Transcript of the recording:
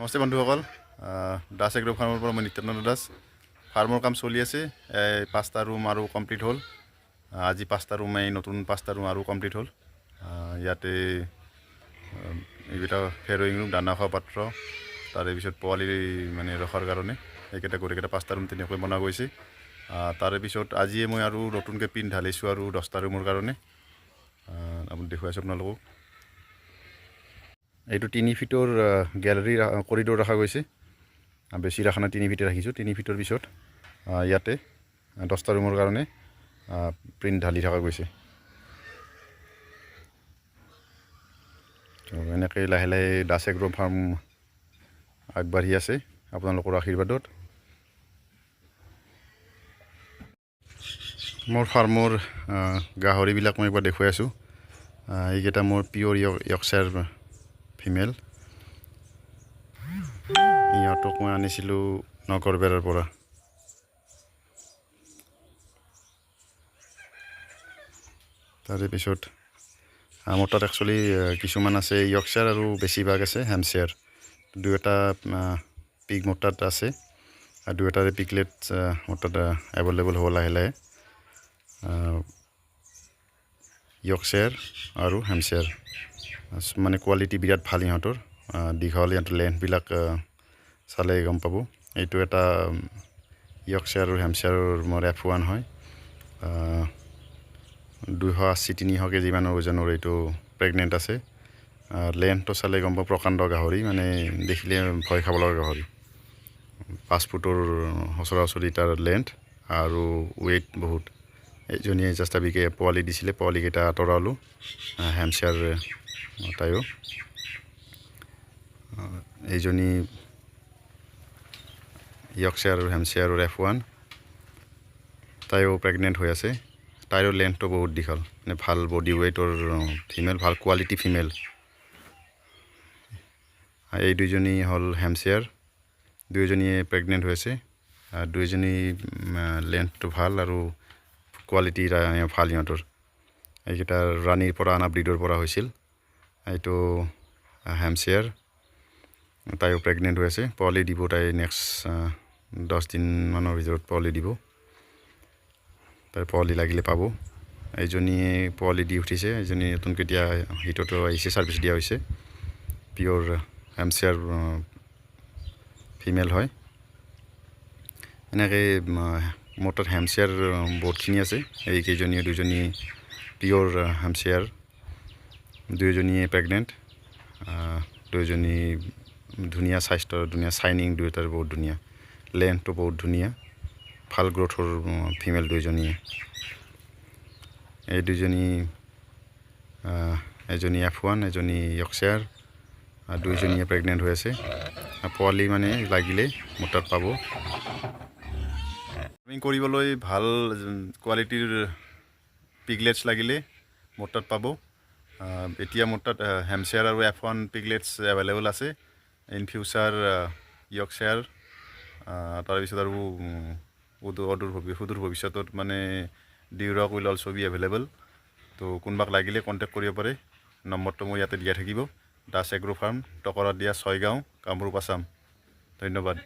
নমস্তে বন্ধুসকল, দাস এগ্ৰ ফাৰ্মৰ পৰা মই নিত্যানন্দ দাস। ফাৰ্মৰ কাম চলি আছে। 5টা ৰুম আৰু কমপ্লিট হ'ল। আজি 5টা ৰুম, এই নতুন 5টা ৰুম আৰু কমপ্লিট হ'ল। ইয়াতে এইকেইটা ফেৰয়িং ৰুম, দানা খোৱা পাত্ৰ, তাৰে পিছত পোৱালি মানে ৰখাৰ কাৰণে এইকেইটা গোটেইকেইটা 5টা ৰুম তেনেকৈ বনোৱা গৈছে। তাৰে পিছত আজিয়ে মই আৰু নতুনকৈ পিন ঢালিছোঁ আৰু 10টা ৰুমৰ কাৰণে। আপুনি দেখুৱাইছোঁ আপোনালোকক। এইটো 3 ফিটৰ গেলাৰী কৰিডৰ ৰখা গৈছে। বেছি ৰখা নাই, 3 ফিটে ৰাখিছোঁ। 3 ফিটৰ পিছত ইয়াতে 10টা ৰুমৰ কাৰণে প্ৰিণ্ট ঢালি থকা গৈছে। তো এনেকৈ লাহে লাহে দাস এগ্ৰ ফাৰ্ম আগবাঢ়ি আছে আপোনালোকৰ আশীৰ্বাদত। মোৰ ফাৰ্মৰ গাহৰিবিলাক মই একবাৰ দেখুৱাই আছোঁ। এইকেইটা মোৰ পিয়'ৰ য়ৰ্কশ্বায়াৰ ফিমেল। ইহঁতক মই আনিছিলোঁ নগৰবেৰাৰ পৰা। তাৰে পিছত মোৰ তাত একচুৱেলি কিছুমান আছে য়ৰ্কশ্বায়াৰ আৰু বেছিভাগ আছে হেম্পশ্বায়াৰ। দুয়োটা পিগ মোৰ তাত আছে আৰু দুয়োটাৰে পিগলেট মোৰ তাত এভেইলেবল হ'ব লাহে লাহে। য়ৰ্কশ্বায়াৰ আৰু হেম্পশ্বায়াৰ মানে কোৱালিটি বিৰাট ভাল ইহঁতৰ। দীঘল, ইহঁতৰ লেন্থবিলাক চালে গম পাব। এইটো এটা য়ৰ্কশ্বায়াৰ আৰু হেম্পশ্বায়াৰৰ মোৰ F1 হয়। 280-300 কেজি মানৰ ওজনৰ এইটো প্ৰেগনেণ্ট আছে। লেন্থটো চালে গম পাব, প্ৰকাণ্ড গাহৰি, মানে দেখিলে ভয় খাব লগা গাহৰি। 5 ফুটৰ ওচৰা-ওচৰি তাৰ লেন্থ আৰু ৱেইট বহুত। এইজনীয়ে জাষ্ট আবিকে পোৱালি দিছিলে, পোৱালিকেইটা আঁতৰালোঁ। হেম্পশ্বায়াৰ তাইও। এইজনী য়ৰ্কশ্বায়াৰ আৰু হেম্পশ্বায়াৰৰ F1, তাইও প্ৰেগনেণ্ট হৈ আছে। তাইৰো লেন্থটো বহুত দীঘল, মানে ভাল বডি ৱেইটৰ ফিমেল, ভাল কোৱালিটি ফিমেল। এই দুইজনী হ'ল হেম্পশ্বায়াৰ, দুইজনীয়ে প্ৰেগনেণ্ট হৈ আছে। দুইজনী লেন্থটো ভাল আৰু কোৱালিটি ভাল ইহঁতৰ। এইকেইটা ৰাণীৰ পৰা অনা ব্ৰিডৰ পৰা হৈছিল। এইটো হেম্পশ্বায়াৰ, তাইও প্ৰেগনেণ্ট হৈ আছে। পোৱালি দিব তাই নেক্সট 10 দিনমানৰ ভিতৰত পোৱালি দিব। তাই পোৱালি লাগিলে পাব। এইজনীয়ে পোৱালি দি উঠিছে। এইজনী নতুনকৈ দিয়া হিটতো আহিছে, ছাৰ্ভিচ দিয়া হৈছে। পিয়'ৰ হেম্পশ্বায়াৰ ফিমেল হয়। এনেকৈ মোৰ তাত হেম্পশ্বায়াৰ বহুতখিনি আছে। এইকেইজনীয়ে দুজনী পিয়'ৰ হেম্পশ্বায়াৰ, দুয়োজনীয়ে প্ৰেগনেণ্ট। দুয়োজনী ধুনীয়া স্বাস্থ্য, ধুনীয়া চাইনিং, দুয়োটাৰ বহুত ধুনীয়া। লেন্থটো বহুত ধুনীয়া, ভাল গ্ৰ'থৰ ফিমেল দুইজনীয়ে। এই দুইজনী, এজনী F1, এজনী য়ৰ্কশ্বায়াৰ, দুইজনীয়ে প্ৰেগনেণ্ট হৈ আছে। পোৱালি মানে লাগিলে মোৰ তাত পাব। ফাৰ্মিং কৰিবলৈ ভাল কোৱালিটিৰ পিগলেটছ লাগিলে মোৰ তাত পাব। এতিয়া মোৰ তাত হেম্পশ্বায়াৰ আৰু F1 পিগলেটছ এভেইলেবল আছে। ইন ফিউচাৰ য়ৰ্কশ্বায়াৰ, তাৰপিছত আৰু সুদূৰ ভৱিষ্যতত মানে ডিউৰক উইল অলছ' বি এভেইলেবল। তো কোনোবাক লাগিলে কণ্টেক্ট কৰিব পাৰে। নম্বৰটো মই ইয়াতে দিয়া থাকিব। দাস এগ্ৰ ফাৰ্ম, টকৰা দিয়া, 6 গাঁও, কামৰূপ, আছাম। ধন্যবাদ।